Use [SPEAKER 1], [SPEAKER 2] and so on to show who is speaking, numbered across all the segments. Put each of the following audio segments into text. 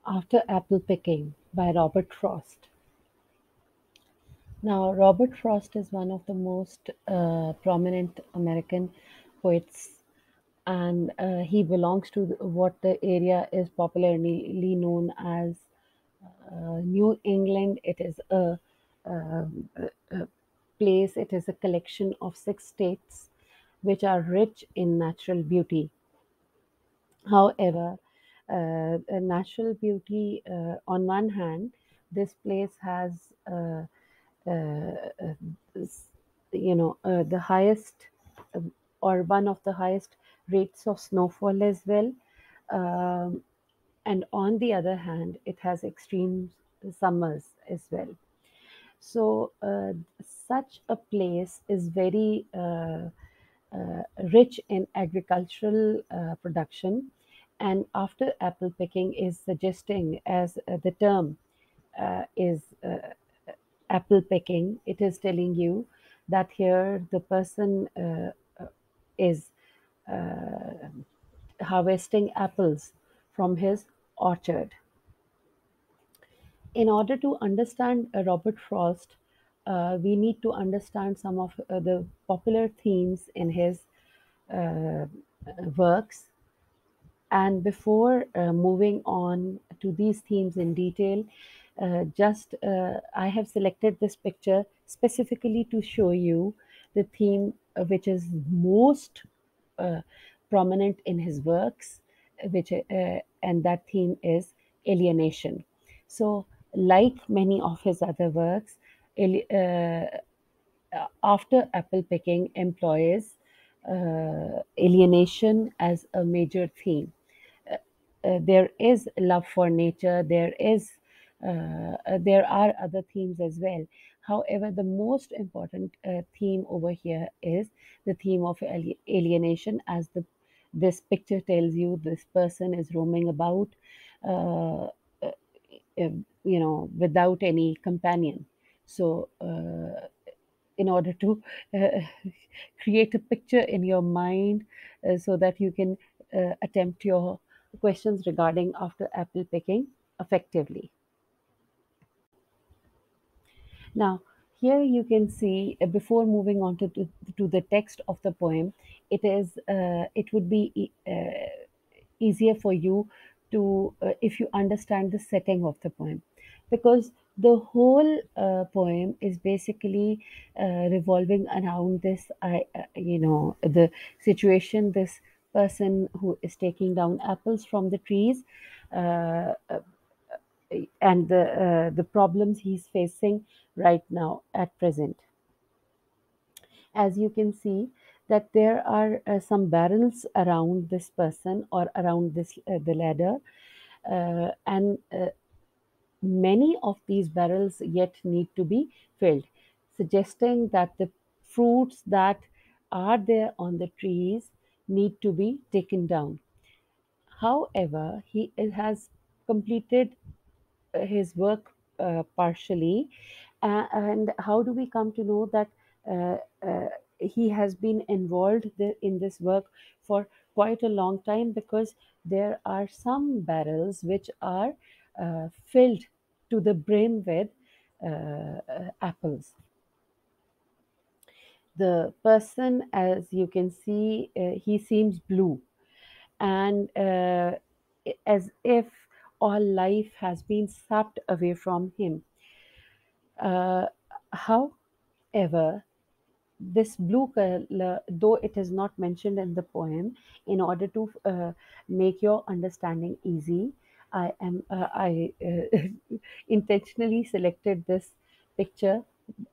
[SPEAKER 1] After Apple Picking by Robert Frost. Now, Robert Frost is one of the most prominent American poets, and he belongs to what the area is popularly known as New England. It is a place, it is a collection of 6 states which are rich in natural beauty. However, natural beauty, on one hand, this place has, s- the highest or one of the highest rates of snowfall as well. Um, and on the other hand, it has extreme summers as well. So, such a place is very rich in agricultural production. And after apple picking is suggesting, as the term is apple picking, it is telling you that here the person is harvesting apples from his orchard. In order to understand Robert Frost, we need to understand some of the popular themes in his uh, works. And before moving on to these themes in detail, just I have selected this picture specifically to show you the theme which is most uh, prominent in his works, and that theme is alienation. So, like many of his other works, after apple picking employs alienation as a major theme. There is love for nature. There are other themes as well. However, the most important theme over here is the theme of alienation, as the this picture tells you. This person is roaming about, uh, without any companion. So, in order to uh, create a picture in your mind, so that you can attempt your questions regarding after apple picking effectively. Now, here you can see, before moving on to the text of the poem, it would be easier for you to, if you understand the setting of the poem, because the whole poem is basically revolving around this, the situation, this person who is taking down apples from the trees, uh, and the problems he's facing right now at present. As you can see, that there are some barrels around this person or around this the ladder, and many of these barrels yet need to be filled, suggesting that the fruits that are there on the trees need to be taken down. However, he has completed his work partially. And how do we come to know that uh, uh, he has been involved in this work for quite a long time? Because there are some barrels which are filled to the brim with apples. The person, as you can see, he seems blue, and as if all life has been sapped away from him. Uh, However, this blue color, though it is not mentioned in the poem, in order to make your understanding easy, I intentionally selected this picture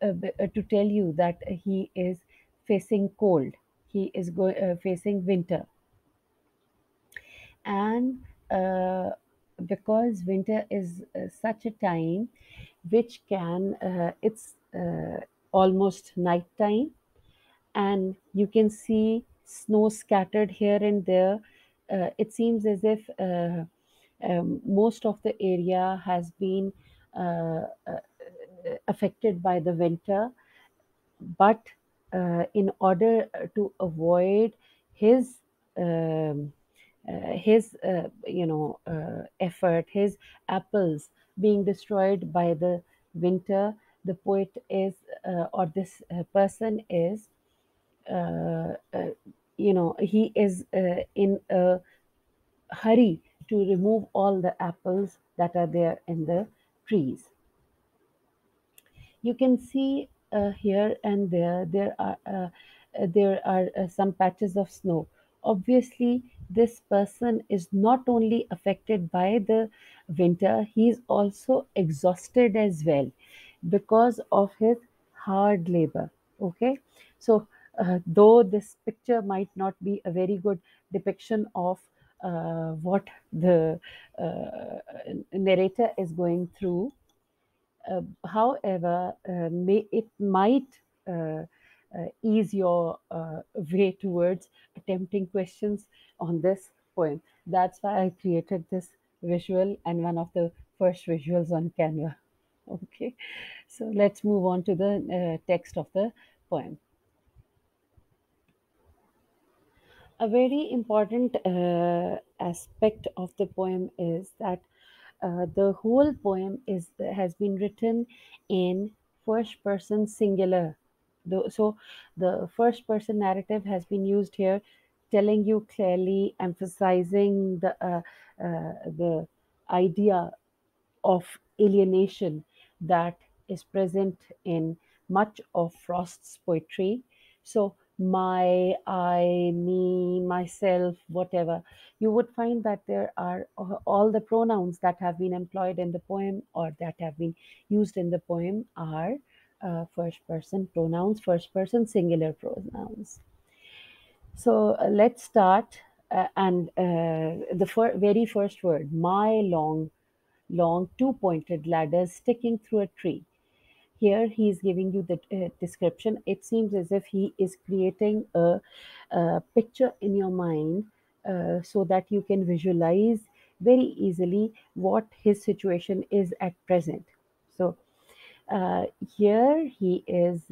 [SPEAKER 1] to tell you that he is facing cold. He is facing winter, and because winter is such a time which can it's almost night time, and you can see snow scattered here and there. It seems as if most of the area has been affected by the winter, but in order to avoid his um, his effort, his apples being destroyed by the winter. The poet is, or this person is, uh, uh, he is in a hurry to remove all the apples that are there in the trees. You can see here and there are some patches of snow. Obviously, this person is not only affected by the winter, he is also exhausted as well because of his hard labor. Okay, so though this picture might not be a very good depiction of what the narrator is going through, however, it might uh, ease your way towards attempting questions on this poem. That's why I created this visual and one of the first visuals on Canva. Okay, so let's move on to the text of the poem. A very important aspect of the poem is that the whole poem has been written in first person singular. So the first person narrative has been used here, telling you clearly, emphasizing the idea of alienation that is present in much of Frost's poetry. So, my, I, me, myself, whatever, you would find that there are all the pronouns that have been employed in the poem or that have been used in the poem are first person pronouns, first person singular pronouns. So let's start. And the very first word, my long two pointed ladders sticking through a tree. Here he is giving you the description. It seems as if he is creating a picture in your mind so that you can visualize very easily what his situation is at present. So here he is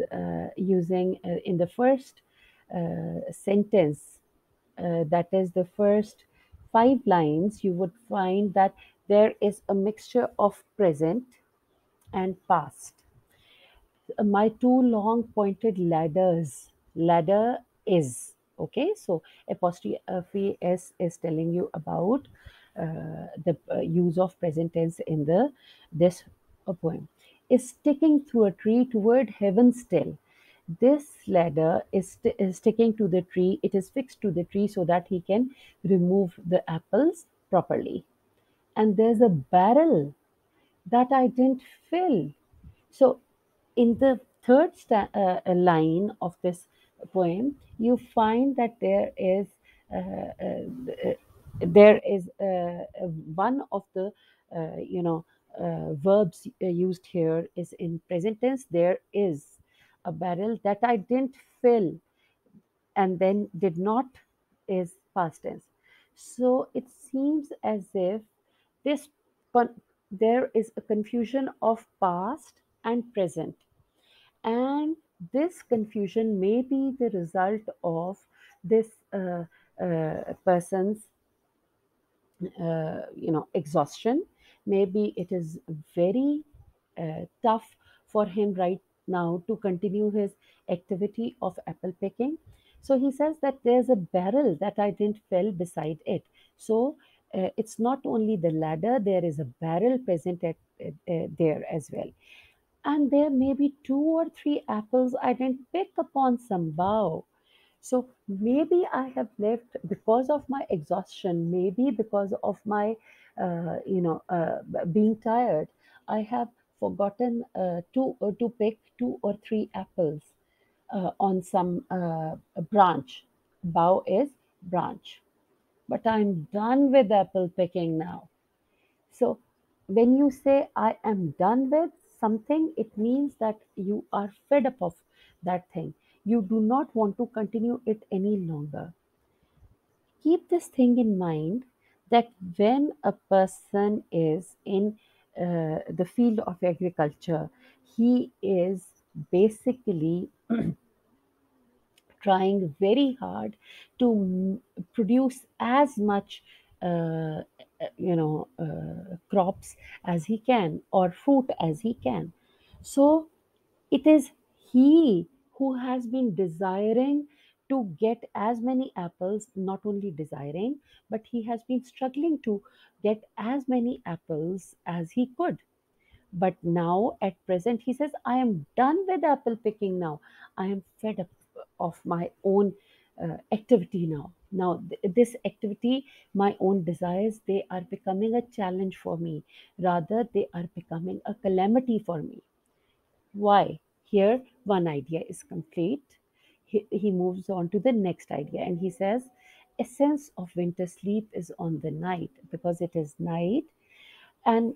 [SPEAKER 1] using in the first sentence, that is the first 5 lines, you would find that there is a mixture of present and past. My two long pointed ladders. Ladder is okay. So apostrophe s is telling you about the use of present tense in the this poem. Is sticking through a tree toward heaven still. This ladder is sticking to the tree. It is fixed to the tree so that he can remove the apples properly. And there's a barrel that I didn't fill. So, in the third line of this poem, you find that one of the verbs used here is in present tense. There is a barrel that I didn't fill, and then did not is past tense. So it seems as if this there is a confusion of past and present, and this confusion may be the result of this person's exhaustion. Maybe it is very tough for him right now to continue his activity of apple picking. So he says that there's a barrel that I didn't fill beside it. So it's not only the ladder, there is a barrel present there as well. And there may be 2 or 3 apples I didn't pick upon some bough. So maybe I have left because of my exhaustion, maybe because of my, being tired. I have forgotten to pick 2 or 3 apples on some branch. Bough is branch. But I'm done with apple picking now. So when you say I am done with something, it means that you are fed up of that thing. You do not want to continue it any longer. Keep this thing in mind that when a person is in the field of agriculture, he is basically trying very hard to produce as much crops as he can, or fruit as he can. So it is he who has been desiring to get as many apples, not only desiring, but he has been struggling to get as many apples as he could. But now, at present, he says, I am done with apple picking now. I am fed up of my own activity now. Now, this activity, my own desires, they are becoming a challenge for me. Rather, they are becoming a calamity for me. Why? Here, one idea is complete. He moves on to the next idea and he says, essence of winter sleep is on the night, because it is night, and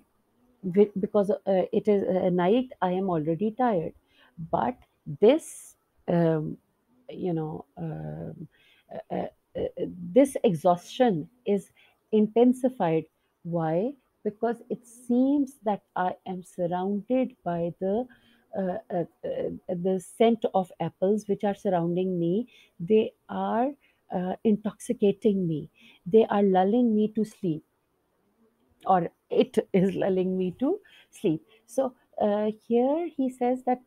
[SPEAKER 1] because it is a night, I am already tired. But this, um, you know, uh, this exhaustion is intensified. Why? Because it seems that I am surrounded by the scent of apples which are surrounding me. They are intoxicating me. They are lulling me to sleep, or it is lulling me to sleep. So here he says that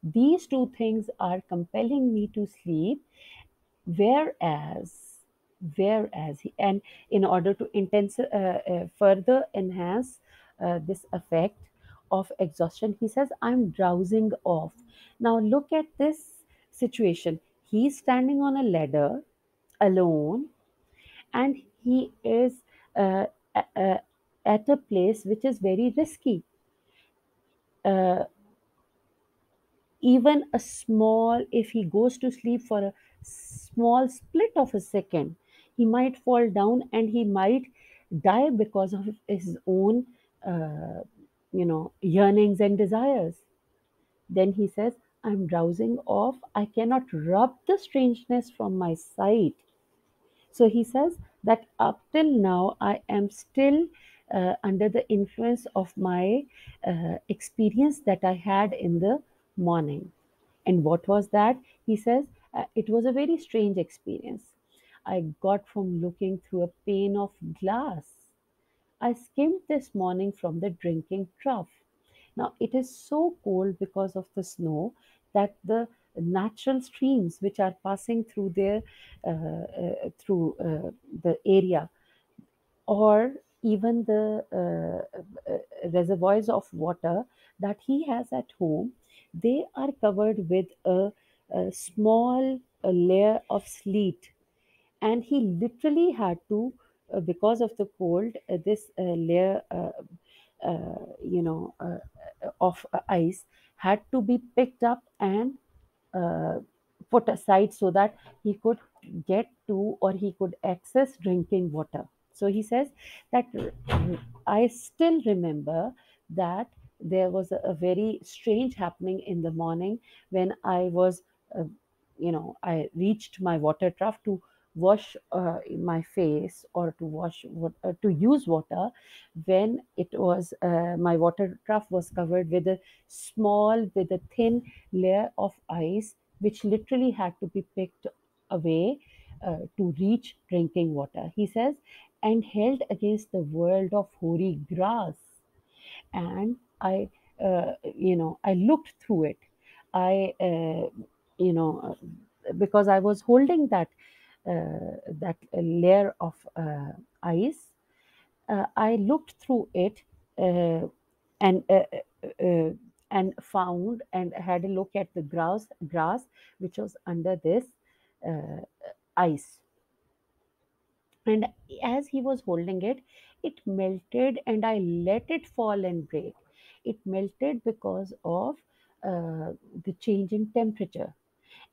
[SPEAKER 1] these two things are compelling me to sleep, whereas and in order to further enhance this effect of exhaustion, he says, I'm drowsing off. Now look at this situation. He's standing on a ladder alone, and he is a- a- at a place which is very risky. Uh, Even a small, if he goes to sleep for a small split of a second, he might fall down and he might die because of his own, uh, yearnings and desires. Then he says, I'm drowsing off. I cannot rub the strangeness from my sight. So he says that up till now, I am still under the influence of my experience that I had in the morning. And what was that? He says, it was a very strange experience I got from looking through a pane of glass. I skimmed this morning from the drinking trough. Now it is so cold because of the snow that the natural streams which are passing through the area, or even the reservoirs of water that he has at home, they are covered with a small layer of sleet, and he literally had to, because of the cold, this layer of ice had to be picked up and uh, put aside so that he could get to, or he could access drinking water. So he says that I still remember that there was a very strange happening in the morning when I was, uh, I reached my water trough to wash my face, or to to use water, when it was my water trough was covered with with a thin layer of ice, which literally had to be picked away to reach drinking water. He says, and held against the world of hoary grass. And I looked through it. I, you know, because I was holding that layer of ice. I looked through it, uh, and uh, uh, uh, and found and had a look at the grass which was under this uh, ice. And as he was holding it, it melted, and I let it fall and break. It melted because of the changing temperature.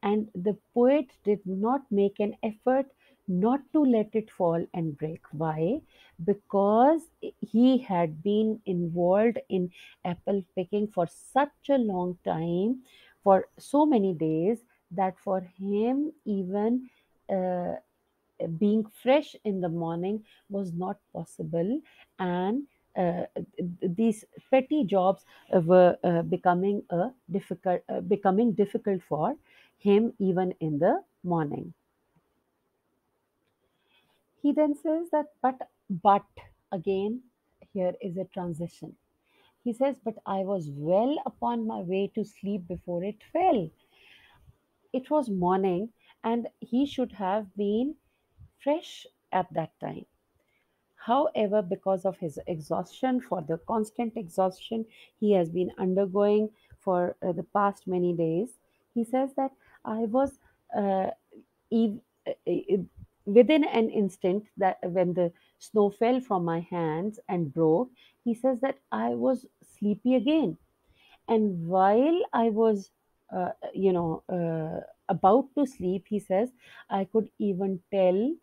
[SPEAKER 1] And the poet did not make an effort not to let it fall and break. Why? Because he had been involved in apple picking for such a long time, for so many days, that for him, even uh, being fresh in the morning was not possible. And these petty jobs were becoming difficult for him even in the morning. He then says that, but again, here is a transition. He says, but I was well upon my way to sleep before it fell. It was morning, and he should have been fresh at that time. However, because of his exhaustion, for the constant exhaustion he has been undergoing for the past many days, he says that I was uh, ev- within an instant that when the snow fell from my hands and broke, he says that I was sleepy again. And while I was, about to sleep, he says, I could even tell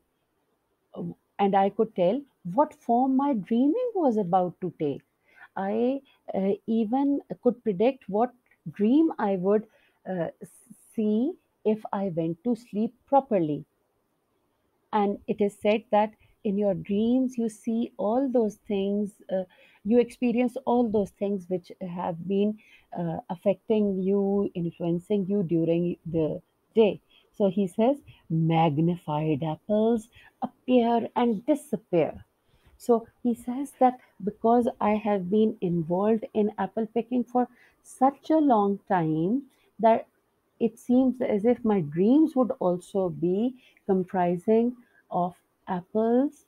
[SPEAKER 1] and I could tell what form my dreaming was about to take. I even could predict what dream I would uh, see if I went to sleep properly. And it is said that in your dreams you see all those things, you experience all those things which have been affecting you, influencing you during the day. So he says magnified apples appear and disappear. So he says that because I have been involved in apple picking for such a long time, that it seems as if my dreams would also be comprising of apples,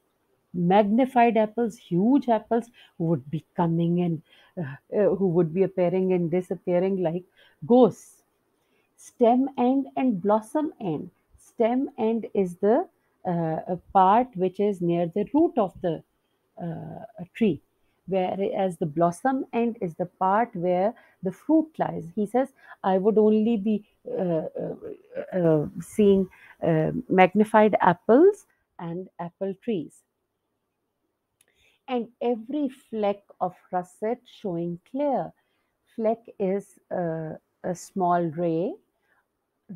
[SPEAKER 1] magnified apples, huge apples who would be coming and who would be appearing and disappearing like ghosts. Stem end and blossom end. Stem end is the a part which is near the root of the tree, whereas the blossom end is the part where the fruit lies. He says, I would only be seeing magnified apples and apple trees, and every fleck of russet showing clear. Fleck is a small ray,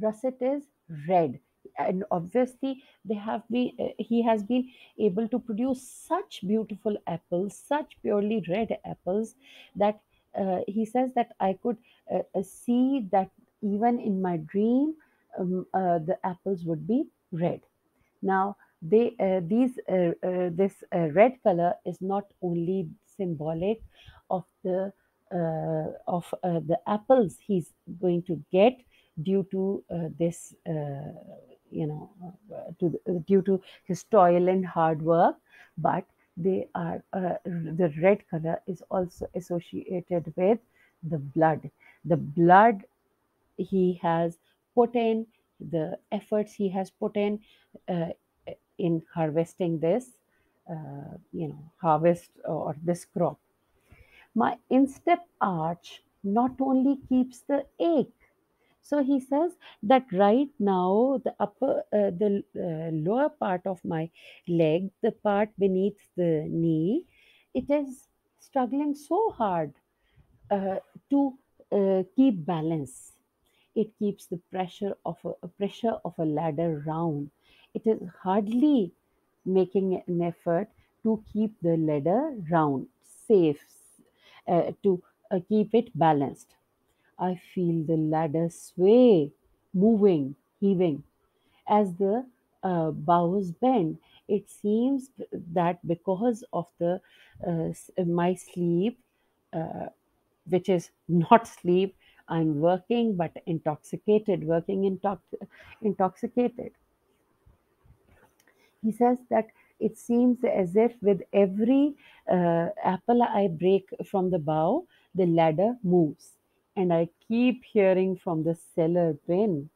[SPEAKER 1] russet is red, and obviously they have been he has been able to produce such beautiful apples, such purely red apples, that he says that I could see that even in my dream the apples would be red. Now, this red color is not only symbolic of the apples he's going to get due to this, due to his toil and hard work, but they are the red color is also associated with the blood. The blood he has put in, the efforts he has put uh, in harvesting this, harvest or this crop. My instep arch not only keeps the ache. So he says that right now the lower part of my leg, the part beneath the knee, it is struggling so hard uh, to keep balance. It keeps the pressure of a ladder round. It is hardly making an effort to keep the ladder round, safe, to keep it balanced. I feel the ladder sway, moving, heaving as the bows bend. It seems that because of the my sleep, uh, which is not sleep, I'm working but intoxicated, intoxicated. He says that it seems as if with every apple I break from the bough, the ladder moves, and I keep hearing from the cellar bin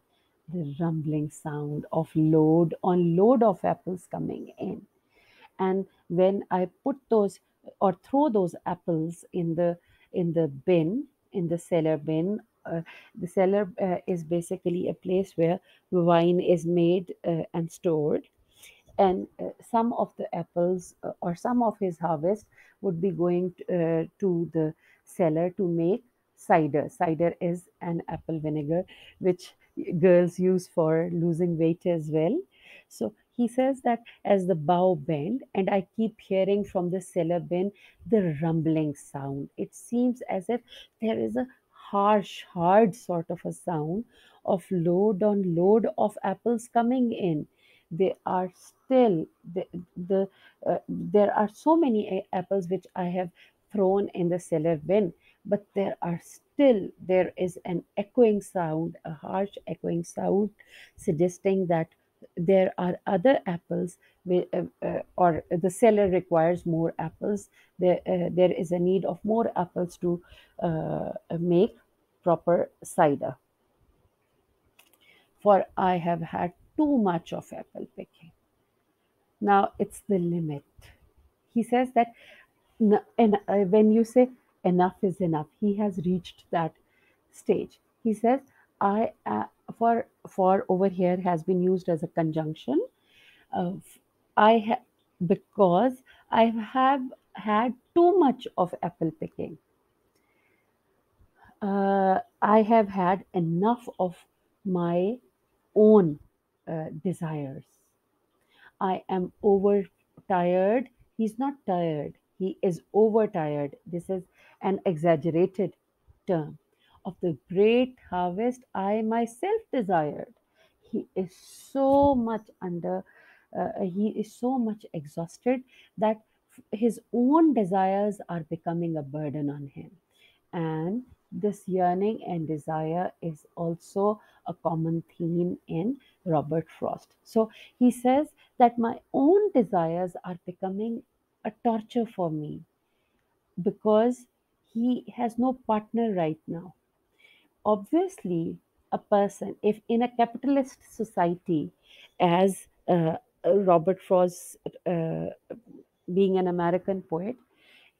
[SPEAKER 1] the rumbling sound of load on load of apples coming in. And when I put those or throw those apples in the bin, in the cellar bin, the cellar is basically a place where wine is made and stored, and some of the apples or some of his harvest would be going to the cellar to make cider. Cider is an apple vinegar which girls use for losing weight as well. So he says that as the bow bend and I keep hearing from the cellar bin the rumbling sound, it seems as if there is a harsh, hard sort of a sound of load on load of apples coming in. They are still there are so many apples which I have thrown in the cellar bin, but there is an echoing sound, a harsh echoing sound, suggesting that there are other apples, or the seller requires more apples. There is a need of more apples to make proper cider. For I have had too much of apple picking. Now it's the limit. He says that, and when you say enough is enough, he has reached that stage. He says, I for over here has been used as a conjunction. Of I because I have had too much of apple picking. I have had enough of my own desires. I am overtired. He's not tired. He is overtired. This is an exaggerated term. Of the great harvest I myself desired. He is so much he is so much exhausted that his own desires are becoming a burden on him. And this yearning and desire is also a common theme in Robert Frost. So he says that my own desires are becoming a torture for me because he has no partner right now. Obviously, a person, if in a capitalist society, as Robert Frost, being an American poet,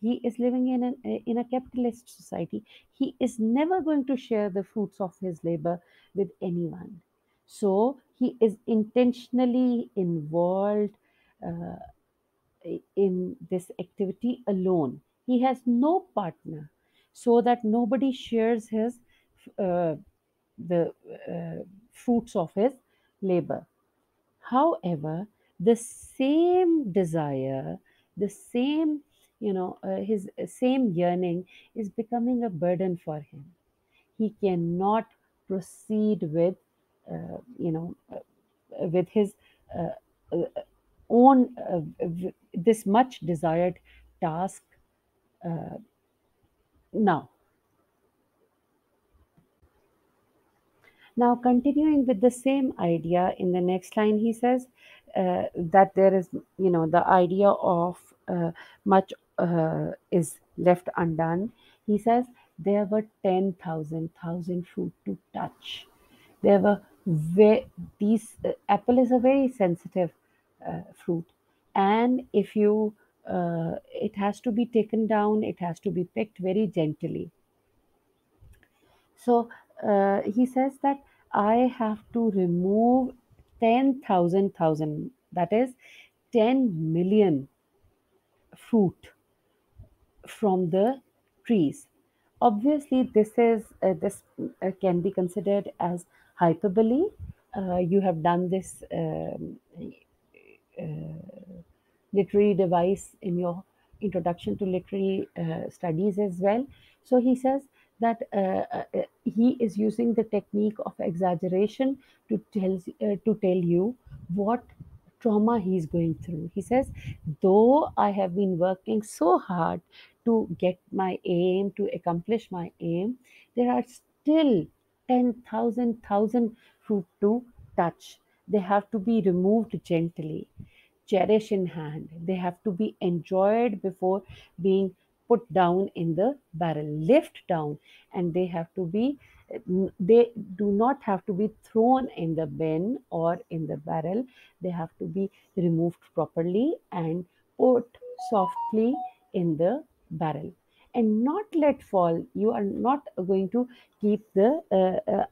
[SPEAKER 1] he is living in a capitalist society. He is never going to share the fruits of his labor with anyone. So he is intentionally involved uh, in this activity alone. He has no partner, so that nobody shares his uh, the fruits of his labor. However, the same desire, the same, his same yearning is becoming a burden for him. He cannot proceed with, with his uh, uh, own this much desired task now. Now, continuing with the same idea, in the next line, he says that there is, the idea of much is left undone. He says there were 10,000 fruit to touch. There were these apple is a very sensitive fruit, and if you it has to be taken down, it has to be picked very gently. So he says that I have to remove 10,000, that is 10 million fruit from the trees. Obviously, this can be considered as hyperbole. You have done this literary device in your introduction to literary studies as well. So he says that he is using the technique of exaggeration to tell you what trauma he's going through. He says, though I have been working so hard to get my aim, to accomplish my aim, there are still 10,000 fruit to touch. They have to be removed gently, cherish in hand. They have to be enjoyed before being put down in the barrel, lift down, and they do not have to be thrown in the bin or in the barrel. They have to be removed properly and put softly in the barrel and not let fall. You are not going to keep the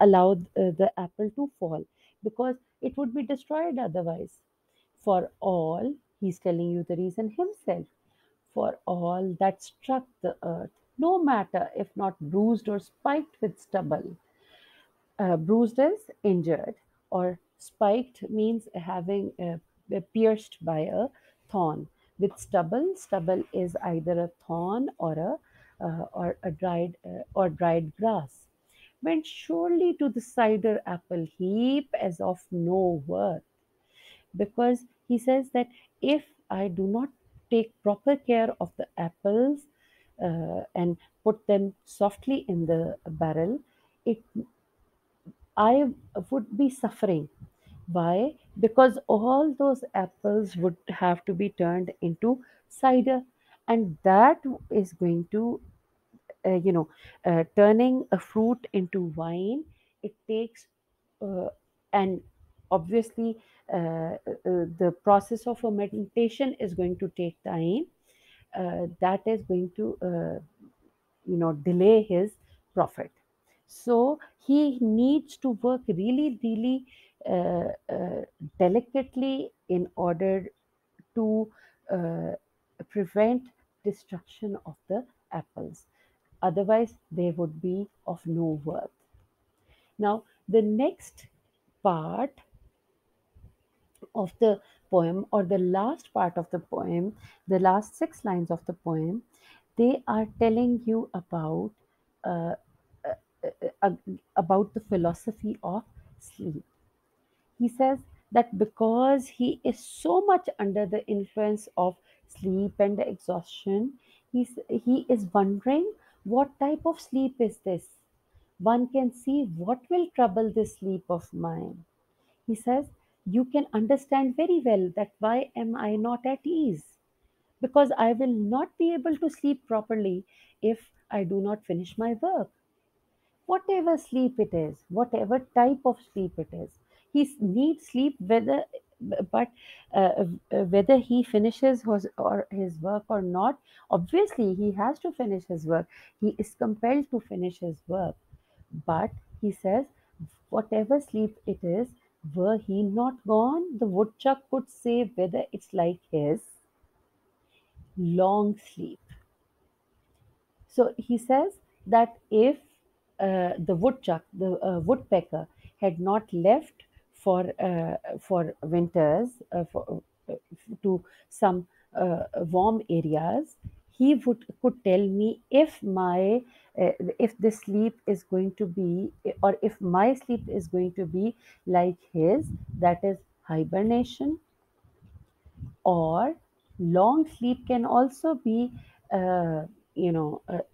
[SPEAKER 1] allow the apple to fall, because it would be destroyed otherwise. For all, he's telling you the reason himself, for all that struck the earth, no matter if not bruised or spiked with stubble. Bruised is injured, or spiked means having pierced by a thorn. With stubble, is either a thorn or a dried grass. went surely to the cider apple heap as of no worth, because he says that if I do not take proper care of the apples and put them softly in the barrel, it I would be suffering. Why? Because all those apples would have to be turned into cider, and that is going to, turning a fruit into wine. It takes, uh, and obviously, the process of fermentation is going to take time. That is going to delay his profit. So he needs to work really really delicately in order to uh, prevent destruction of the apples, otherwise they would be of no worth. Now the next part of the poem, or the last part of the poem, the last 6 lines of the poem, they are telling you uh, uh, about the philosophy of sleep. He says that because he is so much under the influence of sleep and exhaustion, he is wondering what type of sleep is this. One can see what will trouble this sleep of mine. He says, you can understand very well that why am I not at ease? Because I will not be able to sleep properly if I do not finish my work. Whatever sleep it is, whatever type of sleep it is, needs sleep but whether he finishes his work or not, obviously he has to finish his work. He is compelled to finish his work. But he says, whatever sleep it is, were he not gone, the woodchuck could say whether it's like his long sleep. So he says that if the woodchuck, the woodpecker, had not left for winters to some warm areas, he would could tell me if this sleep is going to be, or if my sleep is going to be like his, that is hibernation. Or long sleep can also be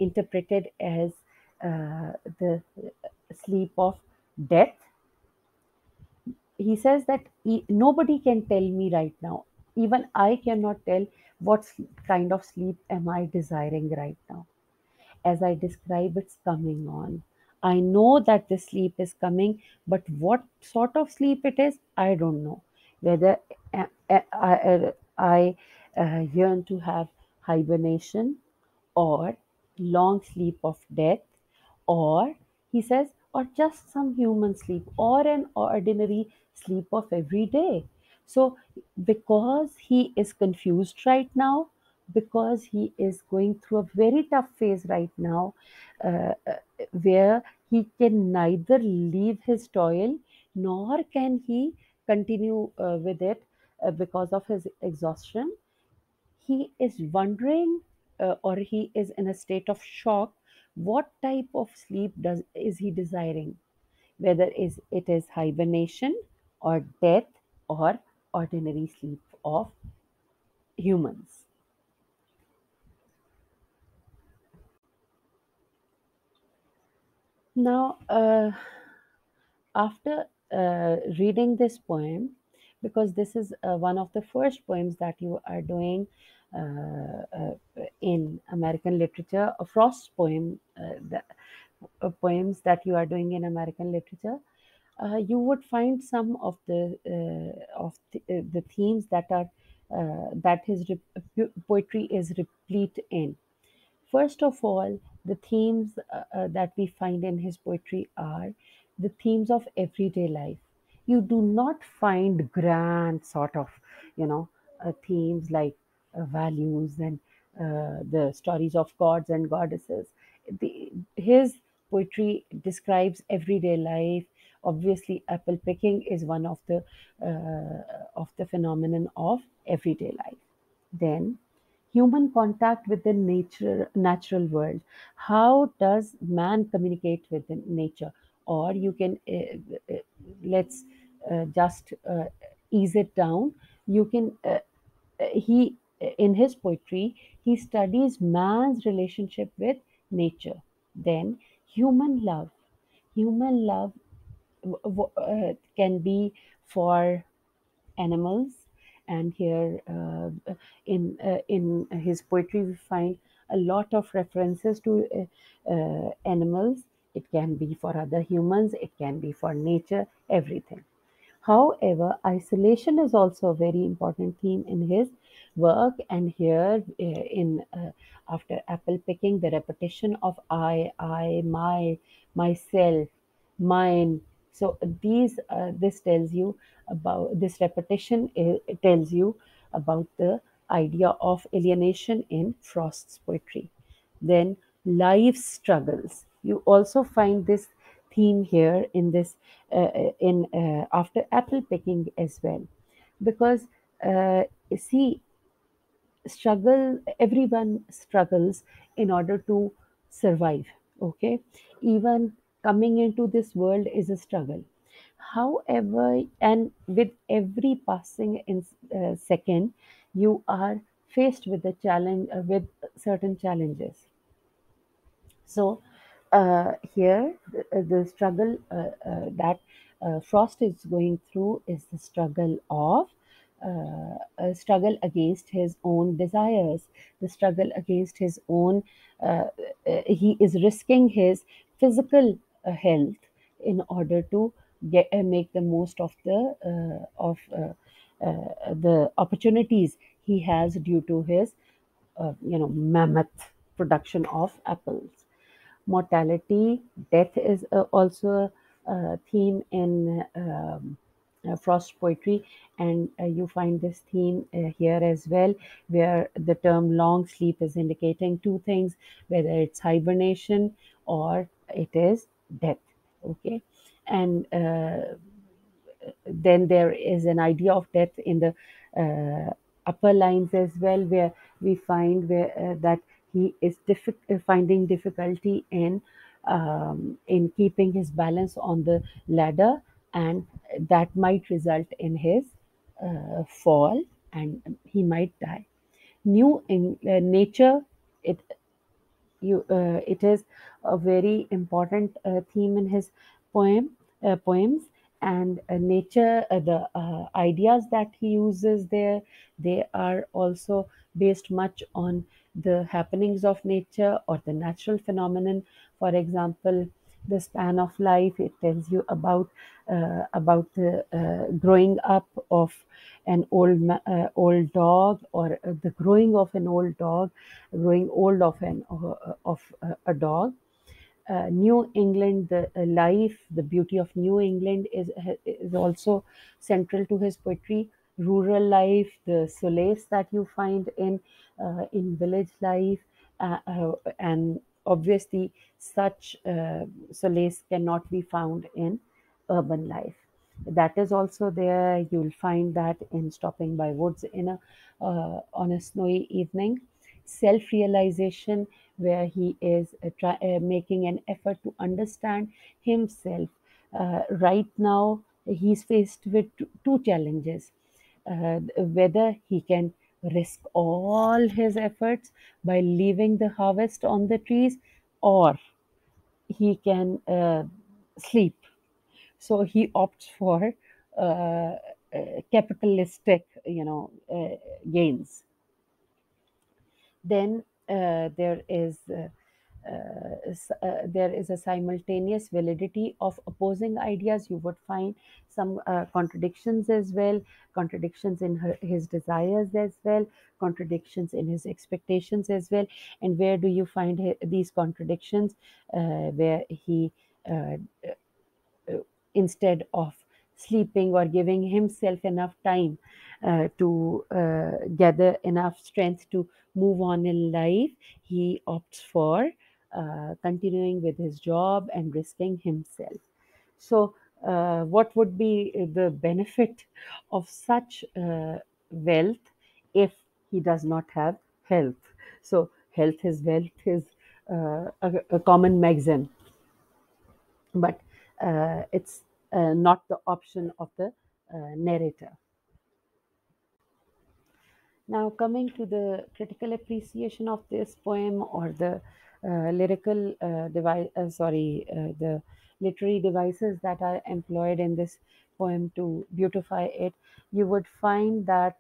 [SPEAKER 1] interpreted as the sleep of death. He says that nobody can tell me right now, even I cannot tell what kind of sleep am I desiring right now. As I describe, it's coming on. I know that the sleep is coming, but what sort of sleep it is, I don't know. Whether I yearn to have hibernation, or long sleep of death, or he says, or just some human sleep, or an ordinary sleep of every day. So, because he is confused right now, because he is going through a very tough phase right now, where he can neither leave his toil nor can he continue with it because of his exhaustion. He is wondering, or he is in a state of shock, what type of sleep is he desiring, whether it is hibernation or death or ordinary sleep of humans. Now, after reading this poem, because this is one of the first poems that you are doing in American literature, a Frost poem, poems that you are doing in American literature, you would find some of the themes that his poetry is replete in. First of all, the themes that we find in his poetry are the themes of everyday life. You do not find grand sort of, themes like values and the stories of gods and goddesses. His poetry describes everyday life. Obviously, apple picking is one of the phenomenon of everyday life. Then Human contact with the natural world. How does man communicate with the nature? Or you can let's just ease it down. You can he in his poetry he studies man's relationship with nature. Then human love. Human love can be for animals, and here in his poetry we find a lot of references to animals. It can be for other humans, it can be for nature, everything. However, isolation is also a very important theme in his work, and here in after apple picking, the repetition of I, myself, mine. So this tells you about this repetition. It tells you about the idea of alienation in Frost's poetry. Then life struggles. You also find this theme here in this in after apple picking as well, because uh, see, struggle, everyone struggles in order to survive. Okay, even coming into this world is a struggle. However, and with every passing second, you are faced with the challenge with certain challenges. So here, the struggle that Frost is going through is the struggle of a struggle against his own desires, the struggle against his own. He is risking his physical health in order to make the most of the opportunities he has due to his mammoth production of apples. Mortality, death is also a theme in Frost poetry, and you find this theme here as well, where the term long sleep is indicating two things, whether it's hibernation or it is death. Okay, and then there is an idea of death in the upper lines as well, where we find that he is finding difficulty in keeping his balance on the ladder, and that might result in his fall, and he might die. New in nature, it it is a very important theme in his poems, and nature, the ideas that he uses there, they are also based much on the happenings of nature or the natural phenomenon. For example, the span of life, it tells you about the growing up of an old dog, or the growing of an old dog, growing old of a dog. New England, the life, the beauty of New England is also central to his poetry. Rural life, the solace that you find in village life, and obviously such solace cannot be found in urban life. That is also there. You'll find that in stopping by woods in a on a snowy evening. Self-realization, where he is making an effort to understand himself. Right now, he's faced with two challenges: whether he can risk all his efforts by leaving the harvest on the trees, or he can sleep. So he opts for capitalistic, gains. Then there is a simultaneous validity of opposing ideas. You would find some contradictions as well, contradictions in his desires as well, contradictions in his expectations as well. And where do you find these contradictions? Where he uh, instead of sleeping or giving himself enough time to gather enough strength to move on in life, he opts for continuing with his job and risking himself. So, what would be the benefit of such wealth if he does not have health. So health is wealth is a common maxim, but it's not the option of the narrator. Now, coming to the critical appreciation of this poem, or the lyrical the literary devices that are employed in this poem to beautify it, you would find that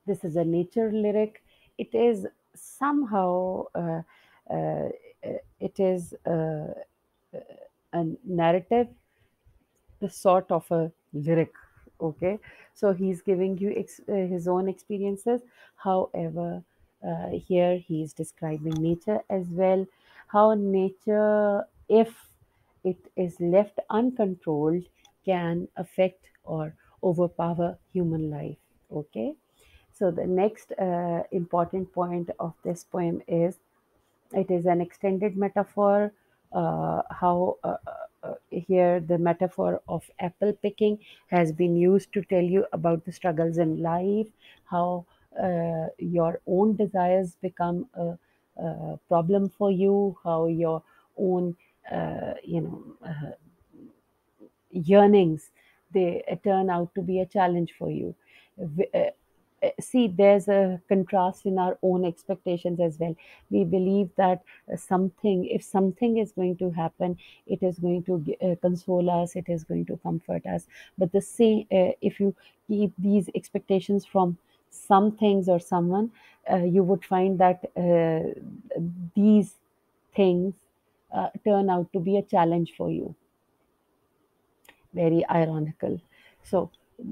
[SPEAKER 1] this is a nature lyric. It is somehow uh, it is a narrative, the sort of a lyric. Okay, so he's giving you his own experiences. However, here he is describing nature as well. How nature, if it is left uncontrolled, can affect or overpower human life. Okay, so the next important point of this poem is it is an extended metaphor. How Here the metaphor of apple picking has been used to tell you about the struggles in life, how your own desires become a problem for you, how your own yearnings, they turn out to be a challenge for you. See, there's a contrast in our own expectations as well. We believe that something if something is going to happen, it is going to console us, it is going to comfort us. But the same, if you keep these expectations from some things or someone, you would find that these things turn out to be a challenge for you. Very ironical. So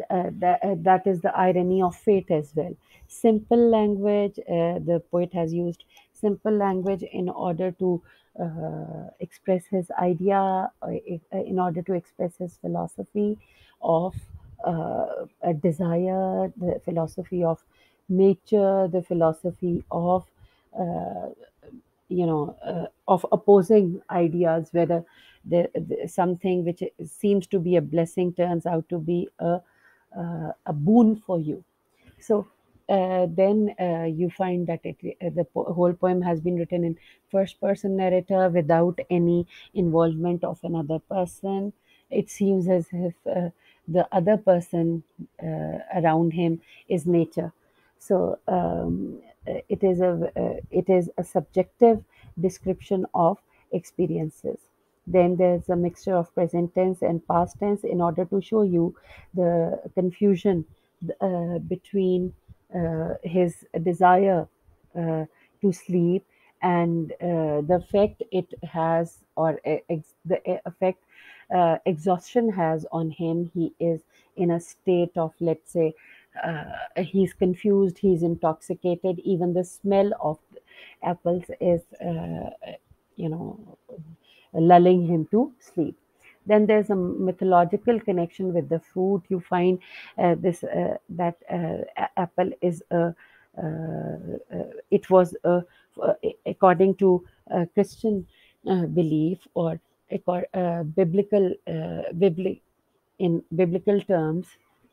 [SPEAKER 1] that is the irony of fate as well. Simple language, the poet has used simple language in order to express his idea, in order to express his philosophy of a desire, the philosophy of nature, the philosophy uh, of opposing ideas, whether something which seems to be a blessing turns out to be a boon for you. So then you find that whole poem has been written in first person narrator without any involvement of another person. It seems as if the other person around him is nature. So it is a subjective description of experiences. Then there's a mixture of present tense and past tense in order to show you the confusion between his desire uh, to sleep and the effect it has, or the effect exhaustion has on him. He is in a state of, let's say, he's confused, he's intoxicated. Even the smell of apples is, you know, lulling him to sleep. Then there's a mythological connection with the fruit. You find this that apple is a it was according to Christian belief, or biblical in biblical terms,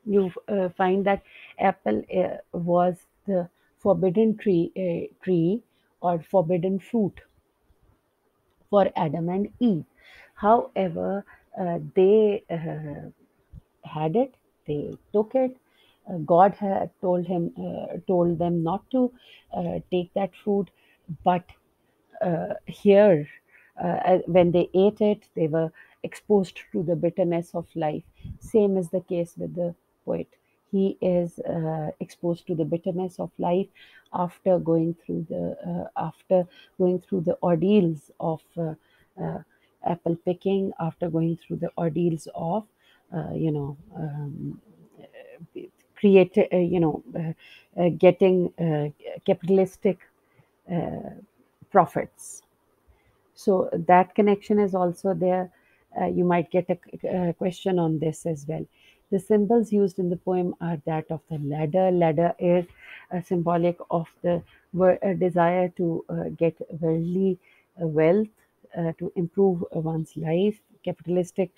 [SPEAKER 1] you find that apple was the forbidden tree or forbidden fruit for Adam and Eve. However, they had it, they took it. God had told them not to take that fruit, but here, when they ate it, they were exposed to the bitterness of life. Same is the case with the poet. He is exposed to the bitterness of life after going through the ordeals of uh, apple picking, after going through the ordeals of create getting capitalistic profits. So that connection is also there. You might get a question on this as well. The symbols used in the poem are that of the ladder. Ladder is symbolic of the desire to get worldly wealth, to improve one's life. Capitalistic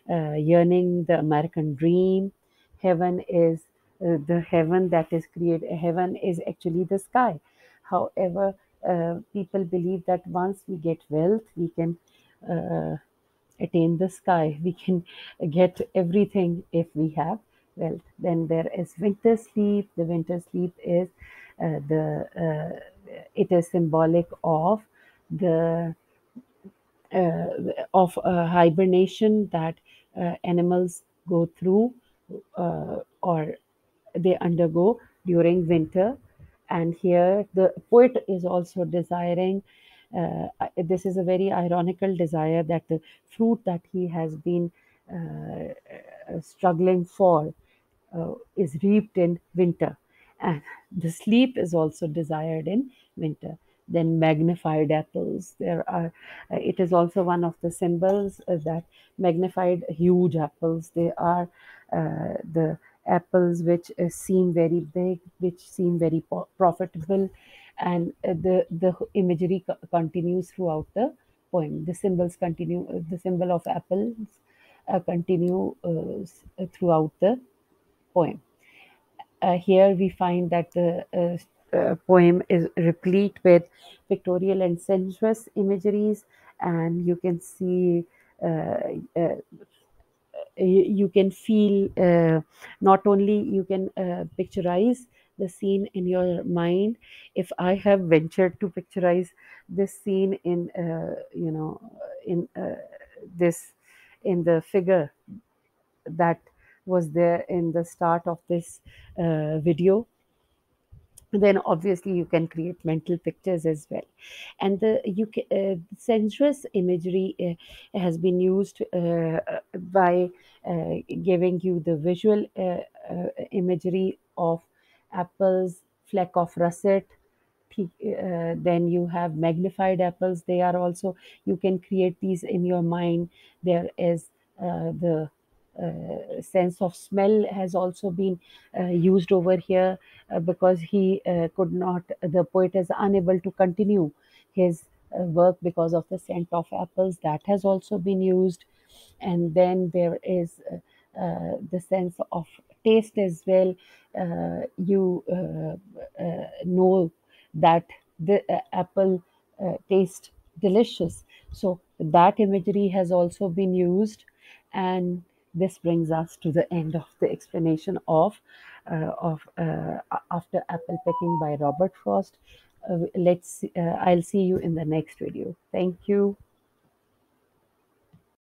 [SPEAKER 1] yearning, the American dream. Heaven is the heaven that is created. Heaven is actually the sky. However, people believe that once we get wealth, we can uh, attain the sky. We can get everything if we have wealth. Then there is winter sleep. The winter sleep is the it is symbolic the of hibernation that animals go through or they undergo during winter. And here the poet is also desiring, this is a very ironical desire, that the fruit that he has been struggling for is reaped in winter, and the sleep is also desired in winter. Then magnified apples. There are. It is also one of the symbols that magnified huge apples. They are the apples which seem very big, which seem very profitable, and the imagery continues throughout the poem. The symbols continue. The symbol of apples continue throughout the poem. Here we find that the poem is replete with pictorial and sensuous imageries, and you can see, you can feel, not only you can picturize the scene in your mind. If I have ventured to picturize this scene in, in this, in the figure that was there in the start of this video, then obviously you can create mental pictures as well. And the sensuous imagery has been used by giving you the visual imagery of apples, fleck of russet. Then you have magnified apples. They are also, you can create these in your mind. There is the sense of smell has also been used over here, because he could not, the poet is unable to continue his work because of the scent of apples. That has also been used. And then there is the sense of taste as well. You know that the apple tastes delicious, so that imagery has also been used. And this brings us to the end of the explanation of After Apple Picking by Robert Frost. I'll see you in the next video. Thank you.